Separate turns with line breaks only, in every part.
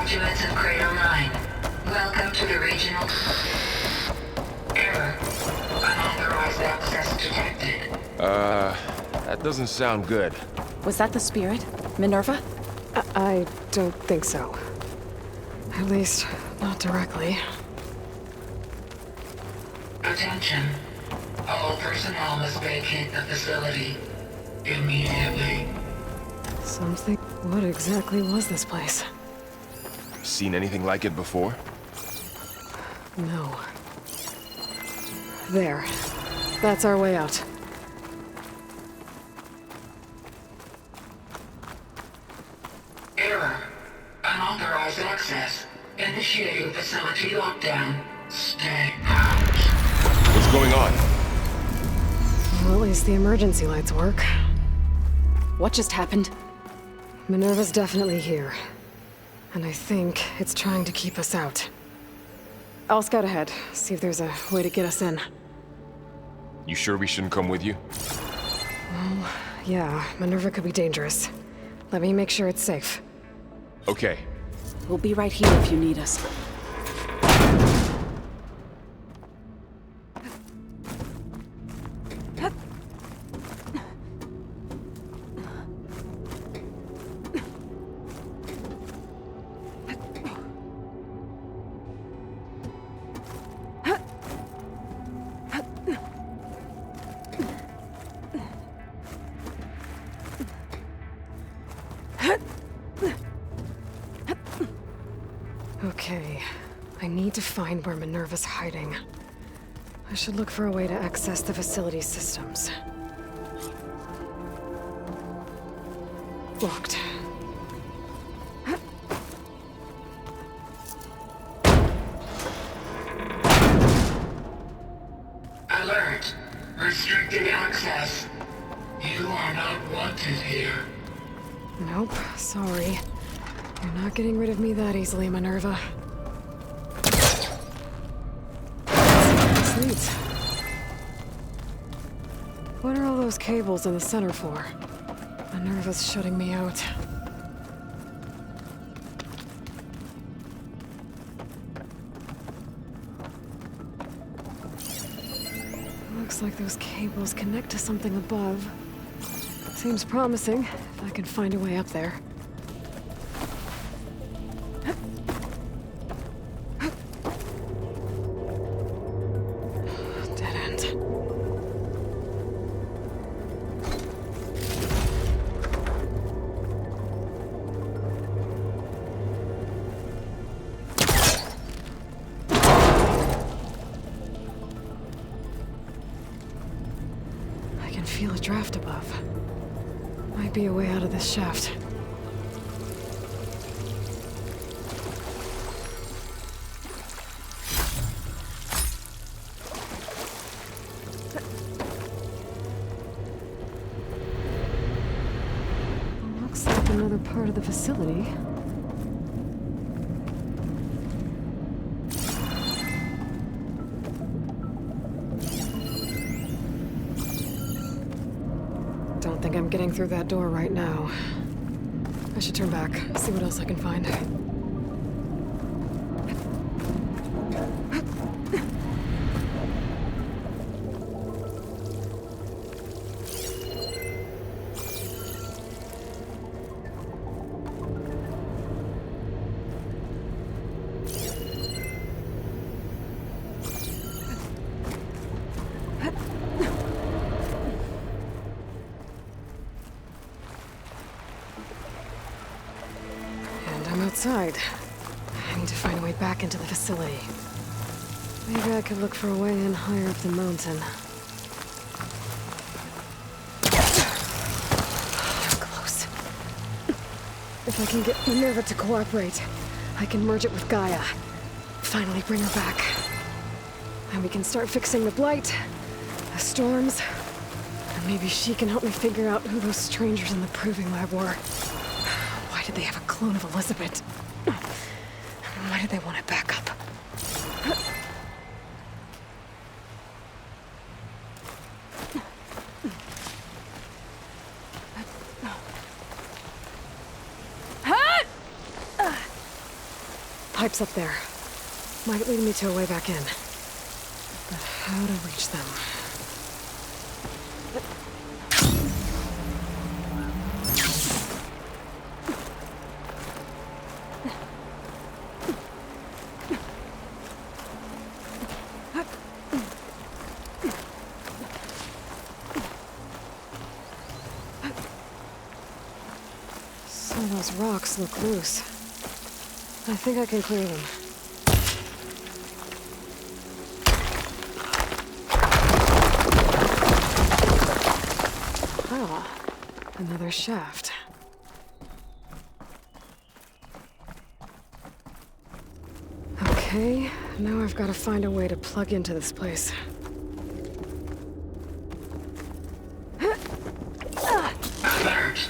Graduates of Cradle 9, welcome to the regional... Error. Unauthorized access detected.
That doesn't sound good.
Was that the spirit? Minerva?
I don't think so. At least, not directly.
Attention. All personnel must vacate the facility immediately.
Something... What exactly was this place?
Seen anything like it before?
No. There. That's our way out.
Error. Unauthorized access. Initiating facility lockdown. Stay out.
What's going on?
Well, at least the emergency lights work.
What just happened?
Minerva's definitely here. And I think it's trying to keep us out. I'll scout ahead, see if there's a way to get us in.
You sure we shouldn't come with you?
Well, yeah, Minerva could be dangerous. Let me make sure it's safe.
Okay.
We'll be right here if you need us.
Okay, I need to find where Minerva's hiding. I should look for a way to access the facility systems. Locked.
Alert. Restricted access. You are not wanted here.
Nope, sorry. You're not getting rid of me that easily, Minerva. This leads. What are all those cables in the center for? Minerva's shutting me out. Looks like those cables connect to something above. Seems promising, if I can find a way up there. Dead end. I can feel a draft above. Might be a way out of this shaft. Looks like another part of the facility. Don't think I'm getting through that door right now. I should turn back, see what else I can find. And I'm outside. I need to find a way back into the facility. Maybe I could look for a way in higher up the mountain. I'm close. If I can get Minerva to cooperate, I can merge it with Gaia. Finally bring her back. And we can start fixing the blight, the storms, and maybe she can help me figure out who those strangers in the proving lab were. Why did they have a clone of Elizabeth? Why did they want it back up? pipes up there. Might lead me to a way back in. But how to reach them? Some of those rocks look loose. I think I can clear them. Ah, another shaft. Okay, now I've got to find a way to plug into this place.
Alert.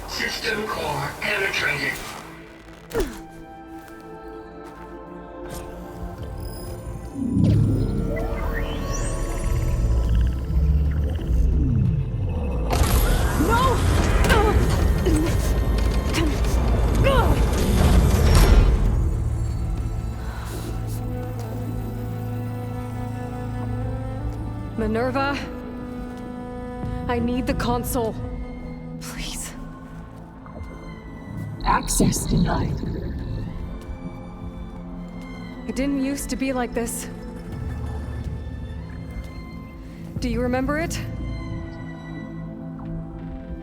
System core penetrated.
Minerva, I need the console. Please.
Access denied.
It didn't used to be like this. Do you remember it?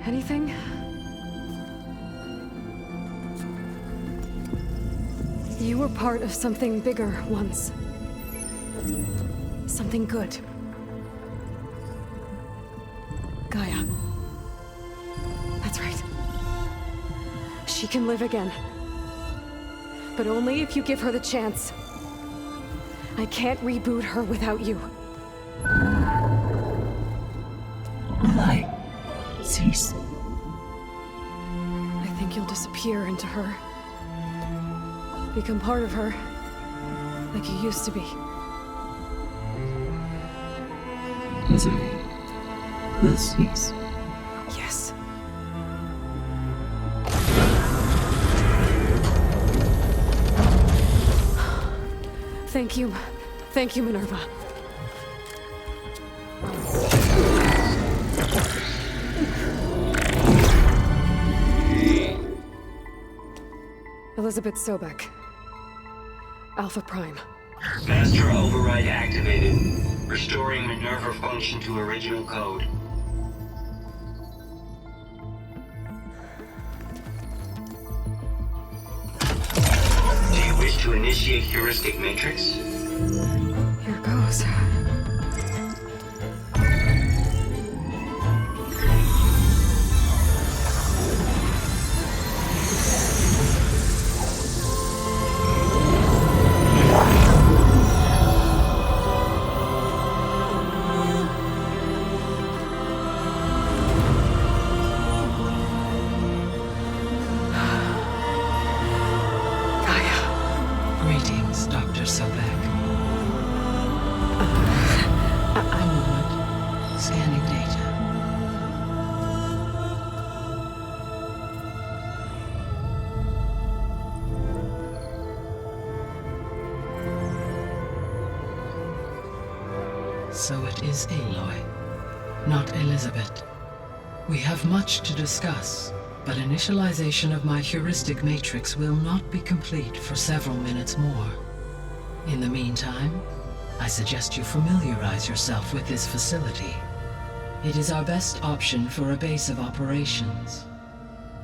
Anything? You were part of something bigger once. Something good. Gaia. That's right. She can live again. But only if you give her the chance. I can't reboot her without you.
Light. Cease.
I think you'll disappear into her. Become part of her. Like you used to be.
Misery will cease.
Yes. Thank you. Thank you, Minerva. Elizabeth Sobek. Alpha Prime.
Master override activated. Restoring Minerva function to original code. Do you wish to initiate heuristic matrix?
Here goes.
Greetings, Dr. Sobek. A moment. Scanning data. So it is Aloy, not Elizabeth. We have much to discuss, but initialization of my heuristic matrix will not be complete for several minutes more. In the meantime, I suggest you familiarize yourself with this facility. It is our best option for a base of operations,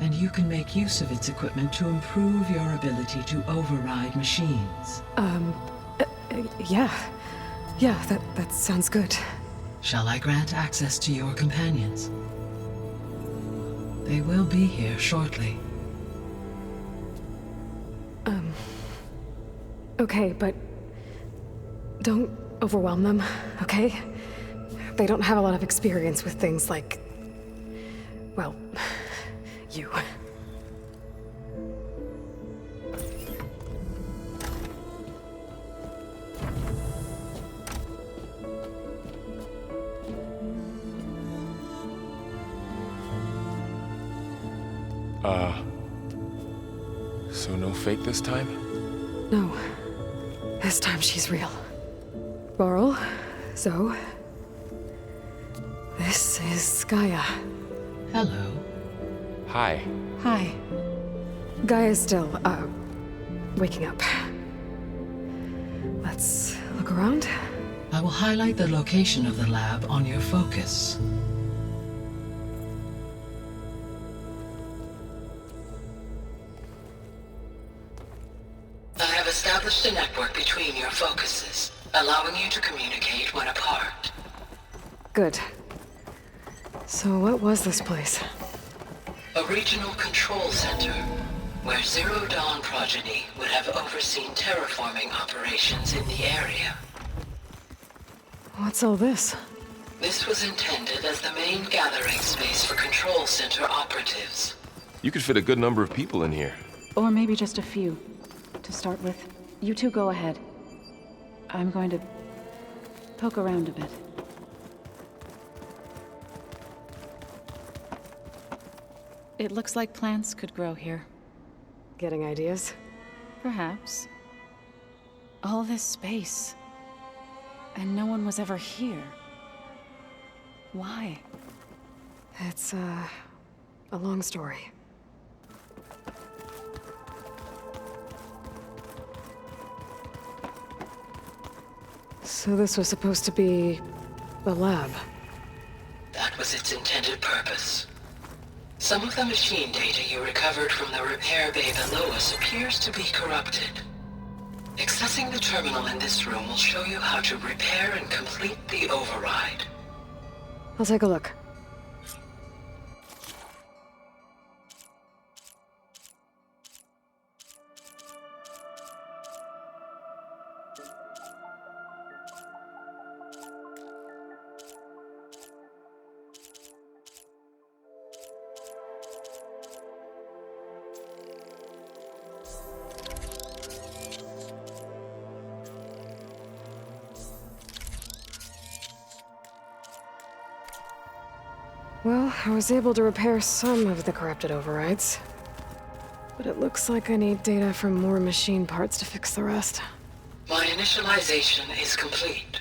and you can make use of its equipment to improve your ability to override machines.
Yeah. Yeah, that sounds good.
Shall I grant access to your companions? They will be here shortly.
Okay, but don't overwhelm them, okay? They don't have a lot of experience with things like, well, you.
So no fake this time?
No. This time she's real. Varl, Zoe. This is Gaia.
Hello.
Hi.
Hi.
Gaia's still, waking up. Let's look around.
I will highlight the location of the lab on your focus. I have established a network between your focuses, allowing you to communicate when apart.
Good. So what was this place?
A regional control center, where Zero Dawn progeny would have overseen terraforming operations in the area.
What's all this?
This was intended as the main gathering space for control center operatives.
You could fit a good number of people in here.
Or maybe just a few. To start with. You two go ahead. I'm going to poke around a bit. It looks like plants could grow here.
Getting ideas?
Perhaps. All this space. And no one was ever here. Why?
It's, a long story. So this was supposed to be the lab.
That was its intended purpose. Some of the machine data you recovered from the repair bay below us appears to be corrupted. Accessing the terminal in this room will show you how to repair and complete the override.
I'll take a look. Well, I was able to repair some of the corrupted overrides. But it looks like I need data from more machine parts to fix the rest.
My initialization is complete.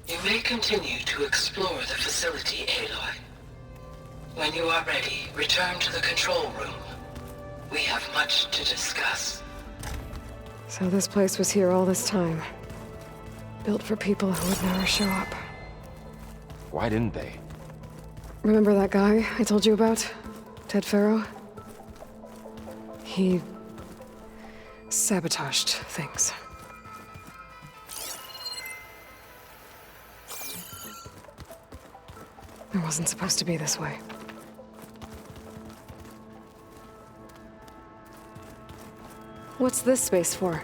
You may continue to explore the facility, Aloy. When you are ready, return to the control room. We have much to discuss.
So this place was here all this time. Built for people who would never show up.
Why didn't they?
Remember that guy I told you about? Ted Farrow? He sabotaged things. It wasn't supposed to be this way. What's this space for?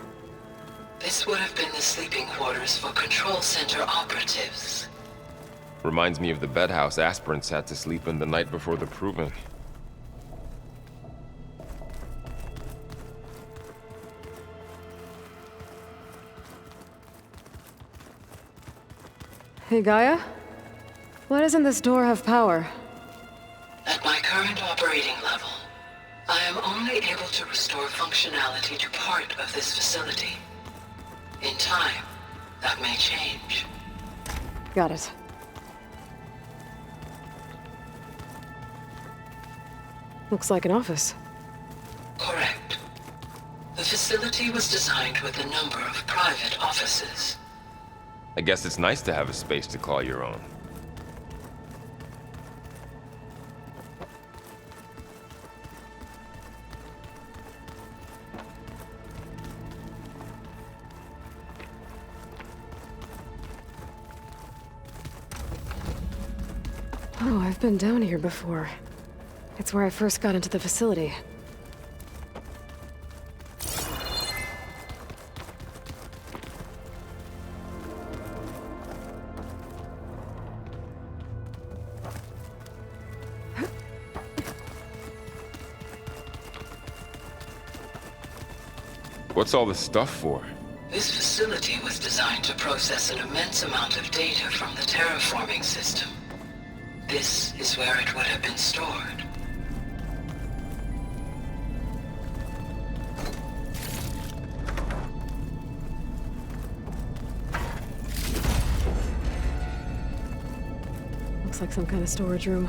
This would have been the sleeping quarters for control center operatives.
Reminds me of the bedhouse aspirants had to sleep in the night before the proving.
Hey, Gaia? Why doesn't this door have power?
At my current operating level, I am only able to restore functionality to part of this facility. In time, that may change.
Got it. Looks like an office.
Correct. The facility was designed with a number of private offices.
I guess it's nice to have a space to call your own.
Oh, I've been down here before. It's where I first got into the facility.
What's all this stuff for?
This facility was designed to process an immense amount of data from the terraforming system. This is where it would have been stored.
like some kind of storage room.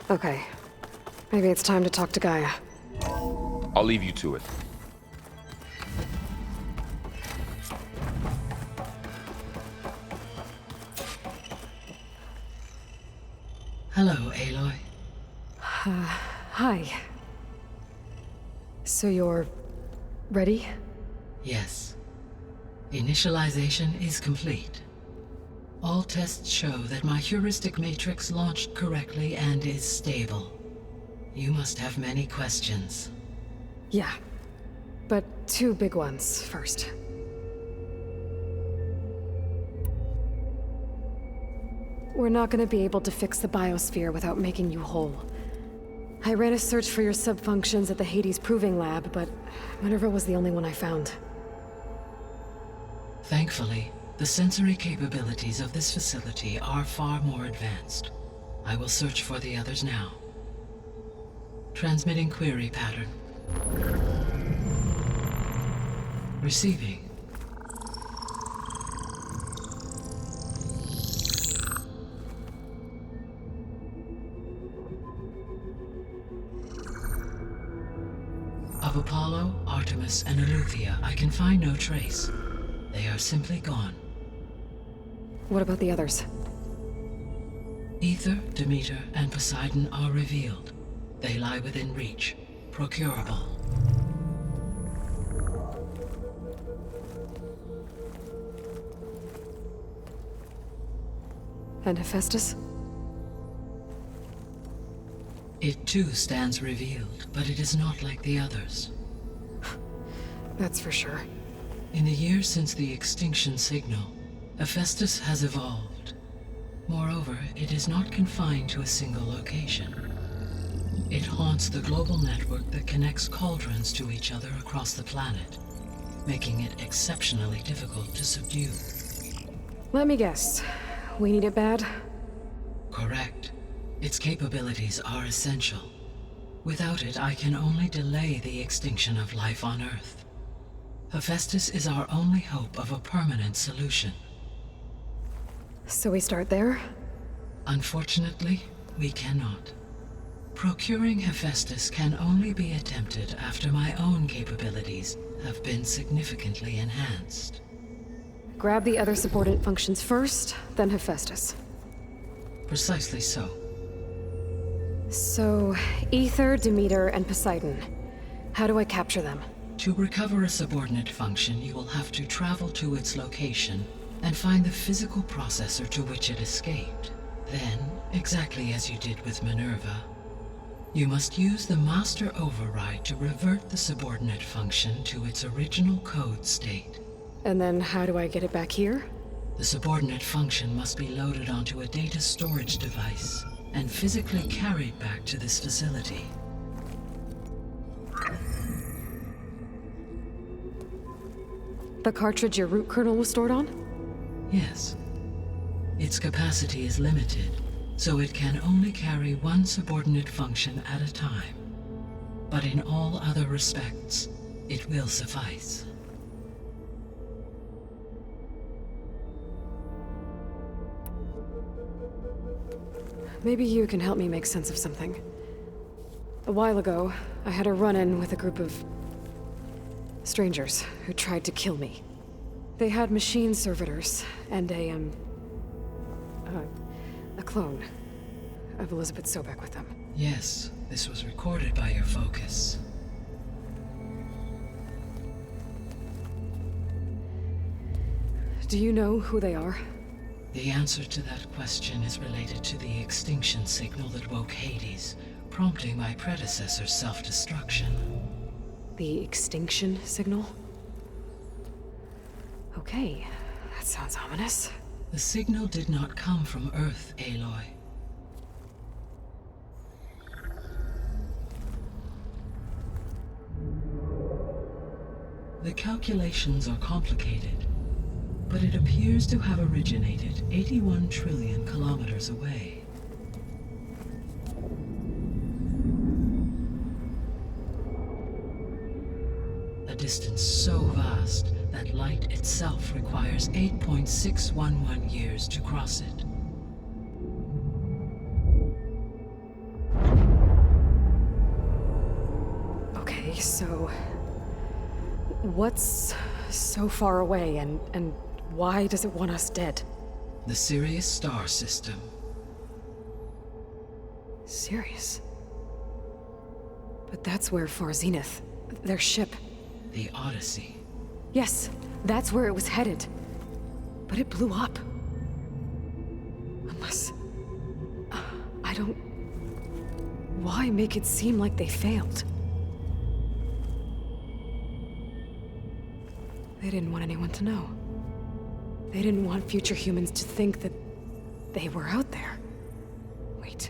Okay. Maybe it's time to talk to Gaia.
I'll leave you to it.
Hello, Aloy.
Hi. So you're... ready?
Yes. Initialization is complete. All tests show that my heuristic matrix launched correctly and is stable. You must have many questions.
Yeah. But 2 big ones first. We're not gonna be able to fix the biosphere without making you whole. I ran a search for your subfunctions at the Hades Proving Lab, but Minerva was the only one I found.
Thankfully, the sensory capabilities of this facility are far more advanced. I will search for the others now. Transmitting query pattern. Receiving. Of Apollo, Artemis, and Eleuthia, I can find no trace. They are simply gone.
What about the others?
Ether, Demeter, and Poseidon are revealed. They lie within reach, procurable.
And Hephaestus?
It too stands revealed, but it is not like the others.
That's for sure.
In the years since the extinction signal, Hephaestus has evolved. Moreover, it is not confined to a single location. It haunts the global network that connects cauldrons to each other across the planet, making it exceptionally difficult to subdue.
Let me guess. We need it bad?
Correct. Its capabilities are essential. Without it, I can only delay the extinction of life on Earth. Hephaestus is our only hope of a permanent solution.
So we start there?
Unfortunately, we cannot. Procuring Hephaestus can only be attempted after my own capabilities have been significantly enhanced.
Grab the other subordinate functions first, then Hephaestus.
Precisely so.
So, Ether, Demeter, and Poseidon. How do I capture them?
To recover a subordinate function, you will have to travel to its location and find the physical processor to which it escaped. Then, exactly as you did with Minerva, you must use the master override to revert the subordinate function to its original code state.
And then how do I get it back here?
The subordinate function must be loaded onto a data storage device and physically carried back to this facility.
The cartridge your root kernel was stored on?
Yes. Its capacity is limited, so it can only carry one subordinate function at a time. But in all other respects, it will suffice.
Maybe you can help me make sense of something. A while ago, I had a run-in with a group of strangers who tried to kill me. They had machine servitors and a clone of Elizabeth Sobek with them.
Yes, this was recorded by your focus.
Do you know who they are?
The answer to that question is related to the extinction signal that woke Hades, prompting my predecessor's self-destruction.
The extinction signal? Okay, that sounds ominous.
The signal did not come from Earth, Aloy. The calculations are complicated. but it appears to have originated 81 trillion kilometers away. A distance so vast that light itself requires 8.611 years to cross it.
Okay, so what's so far away and why does it want us dead?
The Sirius star system.
Sirius? But that's where Far Zenith, their ship.
The Odyssey.
Yes, that's where it was headed. But it blew up. Unless... I don't... Why make it seem like they failed? They didn't want anyone to know. They didn't want future humans to think that they were out there. Wait.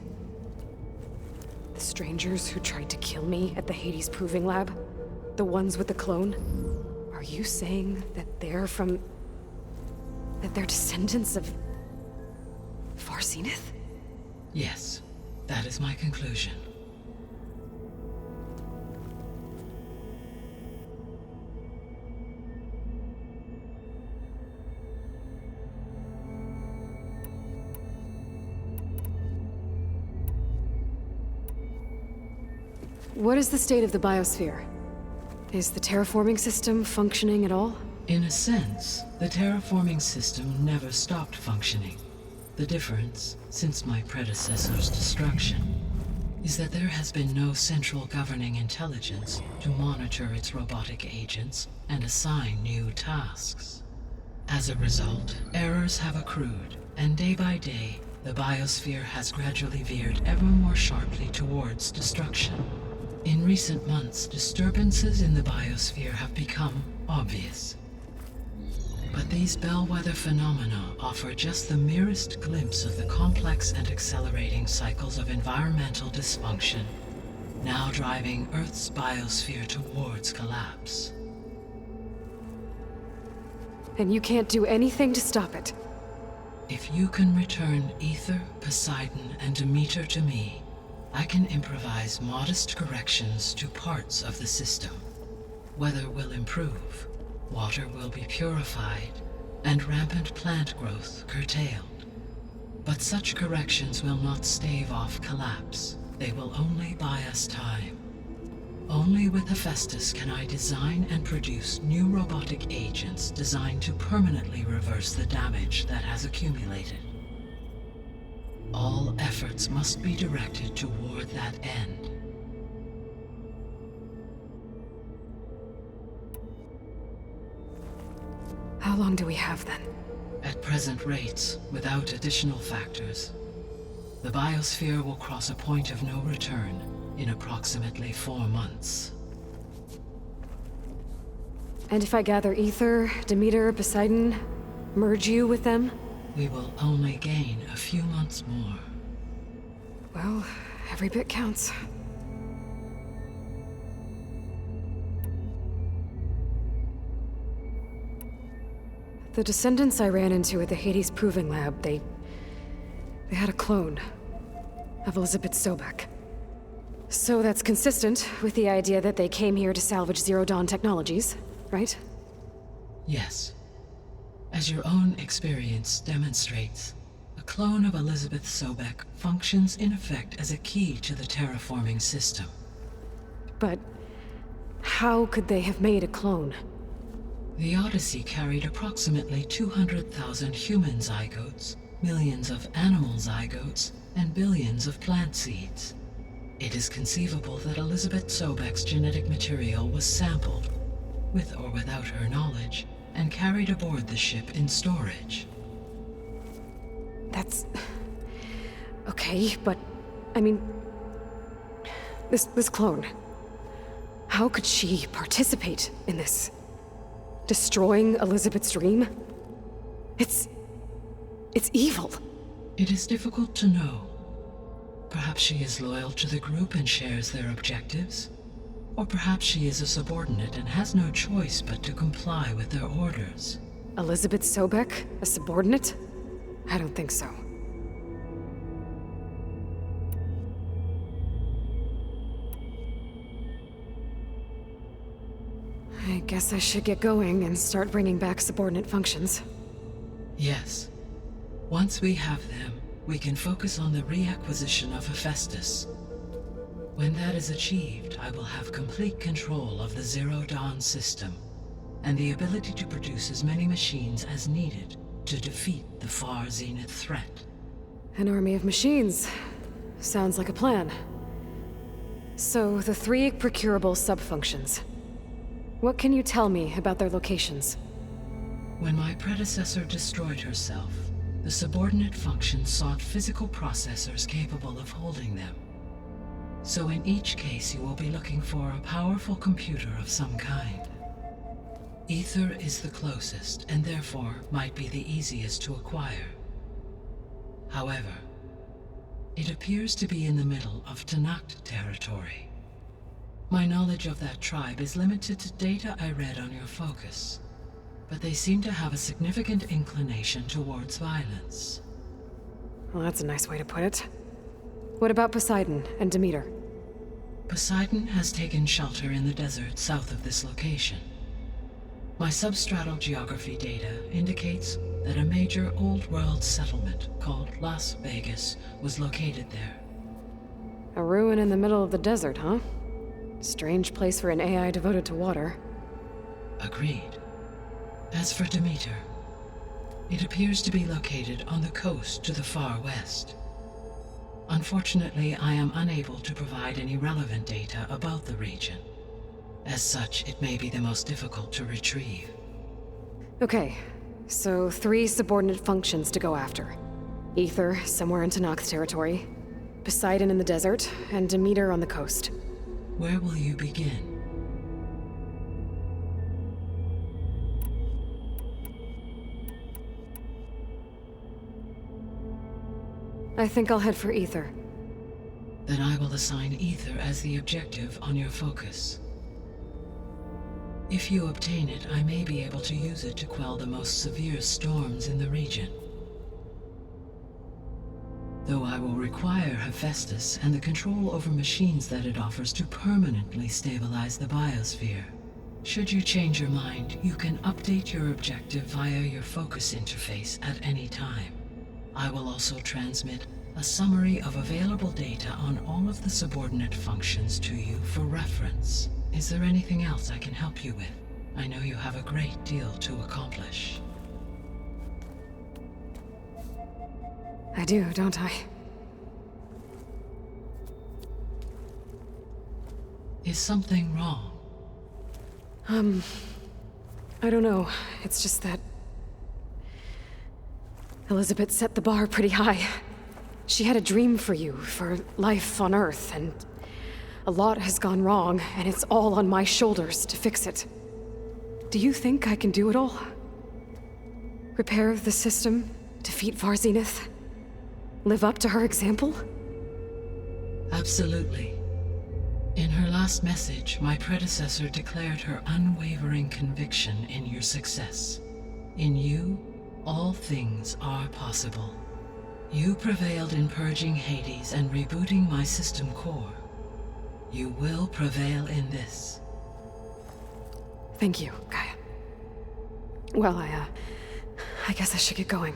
The strangers who tried to kill me at the Hades Proving Lab? The ones with the clone? Are you saying that they're from... that they're descendants of... Far Zenith?
Yes, that is my conclusion.
What is the state of the biosphere? Is the terraforming system functioning at all?
In a sense, the terraforming system never stopped functioning. The difference, since my predecessor's destruction, is that there has been no central governing intelligence to monitor its robotic agents and assign new tasks. As a result, errors have accrued, and day by day, the biosphere has gradually veered ever more sharply towards destruction. In recent months, disturbances in the biosphere have become obvious. But these bellwether phenomena offer just the merest glimpse of the complex and accelerating cycles of environmental dysfunction, now driving Earth's biosphere towards collapse.
And you can't do anything to stop it?
If you can return Aether, Poseidon, and Demeter to me, I can improvise modest corrections to parts of the system. Weather will improve, water will be purified, and rampant plant growth curtailed. But such corrections will not stave off collapse. They will only buy us time. Only with Hephaestus can I design and produce new robotic agents designed to permanently reverse the damage that has accumulated. All efforts must be directed toward that end.
How long do we have then?
At present rates, without additional factors, the biosphere will cross a point of no return in approximately 4 months.
And if I gather Aether, Demeter, Poseidon, merge you with them?
We will only gain a few months more.
Well, every bit counts. The descendants I ran into at the Hades Proving Lab, they had a clone of Elizabeth Sobek. So that's consistent with the idea that they came here to salvage Zero Dawn technologies, right?
Yes. As your own experience demonstrates, a clone of Elizabeth Sobek functions in effect as a key to the terraforming system.
But how could they have made a clone?
The Odyssey carried approximately 200,000 human zygotes, millions of animal zygotes, and billions of plant seeds. It is conceivable that Elizabeth Sobek's genetic material was sampled, with or without her knowledge, and carried aboard the ship in storage.
That's... okay, but... I mean... This clone... How could she participate in this? Destroying Elizabeth's dream? It's evil.
It is difficult to know. Perhaps she is loyal to the group and shares their objectives. Or perhaps she is a subordinate and has no choice but to comply with their orders.
Elizabeth Sobek, a subordinate? I don't think so. I guess I should get going and start bringing back subordinate functions.
Yes. Once we have them, we can focus on the reacquisition of Hephaestus. When that is achieved, I will have complete control of the Zero Dawn system, and the ability to produce as many machines as needed to defeat the Far Zenith threat.
An army of machines. Sounds like a plan. So, the 3 procurable sub-functions. What can you tell me about their locations?
When my predecessor destroyed herself, the subordinate functions sought physical processors capable of holding them. So in each case, you will be looking for a powerful computer of some kind. Ether is the closest, and therefore might be the easiest to acquire. However, it appears to be in the middle of Tenakth territory. My knowledge of that tribe is limited to data I read on your focus, but they seem to have a significant inclination towards violence.
Well, that's a nice way to put it. What about Poseidon and Demeter?
Poseidon has taken shelter in the desert south of this location. My substratal geography data indicates that a major old-world settlement called Las Vegas was located there.
A ruin in the middle of the desert, huh? Strange place for an AI devoted to water.
Agreed. As for Demeter, it appears to be located on the coast to the far west. Unfortunately, I am unable to provide any relevant data about the region. As such, it may be the most difficult to retrieve.
Okay, so 3 subordinate functions to go after. Ether, somewhere in Tenakth territory. Poseidon in the desert, and Demeter on the coast.
Where will you begin?
I think I'll head for Ether.
Then I will assign Ether as the objective on your focus. If you obtain it, I may be able to use it to quell the most severe storms in the region. Though I will require Hephaestus and the control over machines that it offers to permanently stabilize the biosphere. Should you change your mind, you can update your objective via your focus interface at any time. I will also transmit a summary of available data on all of the subordinate functions to you for reference. Is there anything else I can help you with? I know you have a great deal to accomplish.
I do, don't I?
Is something wrong?
I don't know. It's just that Elizabeth set the bar pretty high. She had a dream for you, for life on Earth, and a lot has gone wrong, and it's all on my shoulders to fix it. Do you think I can do it all? Repair the system, defeat Far Zenith, live up to her example?
Absolutely. In her last message, my predecessor declared her unwavering conviction in your success. In you, all things are possible. You prevailed in purging Hades and rebooting my system core. You will prevail in this.
Thank you, Gaia. Well, I guess I should get going.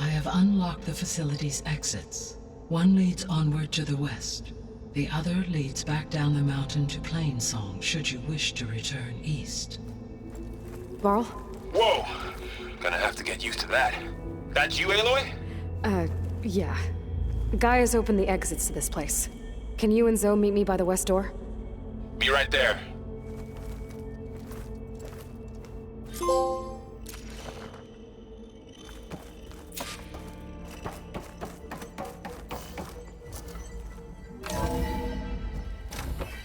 I have unlocked the facility's exits. One leads onward to the west. The other leads back down the mountain to Plainsong, should you wish to return east.
Varl?
Whoa! Gonna have to get used to that. That's you, Aloy?
Yeah. Gaia's opened the exits to this place. Can you and Zoe meet me by the west door?
Be right there.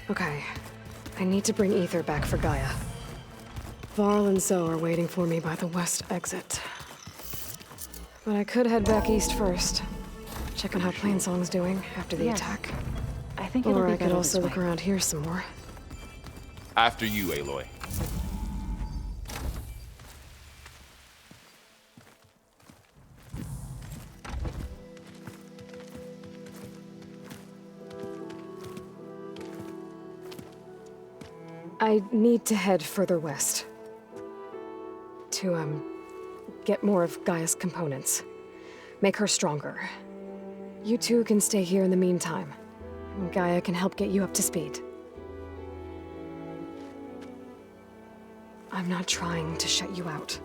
Okay. I need to bring Ether back for Gaia. Varl and Zoe are waiting for me by the west exit. But I could head back east first. Check on how Plainsong's doing after the
Yes.
attack.
I think it'll
Or
be
I could
better
also
this
look
way.
around here some more.
After you, Aloy.
I need to head further west. To, get more of Gaia's components. Make her stronger. You two can stay here in the meantime. Gaia can help get you up to speed. I'm not trying to shut you out.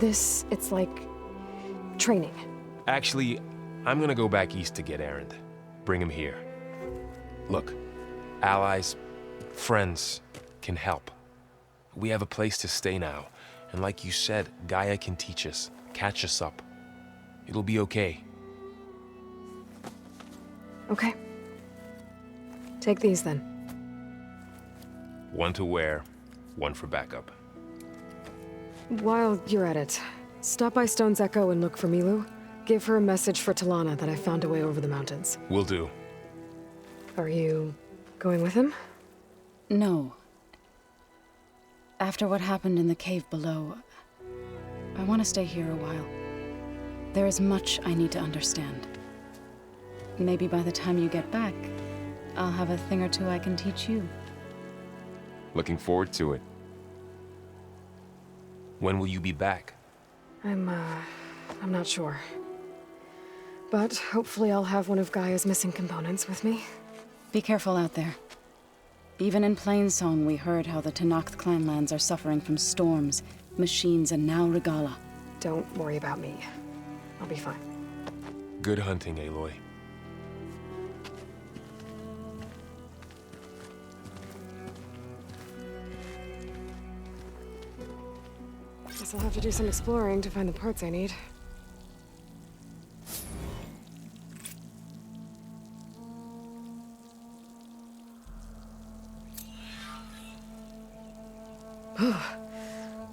It's like training.
Actually, I'm gonna go back east to get Erend. Bring him here. Look, allies, friends can help. We have a place to stay now, and like you said, Gaia can teach us, catch us up. It'll be okay.
Okay. Take these then.
One to wear, one for backup.
While you're at it, stop by Stone's Echo and look for Milu. Give her a message for Talana that I found a way over the mountains.
Will do.
Are you going with him?
No. After what happened in the cave below, I want to stay here a while. There is much I need to understand. Maybe by the time you get back, I'll have a thing or two I can teach you.
Looking forward to it.
When will you be back?
I'm not sure. But hopefully I'll have one of Gaia's missing components with me.
Be careful out there. Even in Plainsong, we heard how the Tenakth clanlands are suffering from storms, machines, and now Regalla.
Don't worry about me. I'll be fine.
Good hunting, Aloy.
Guess I'll have to do some exploring to find the parts I need.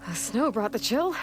The snow brought the chill.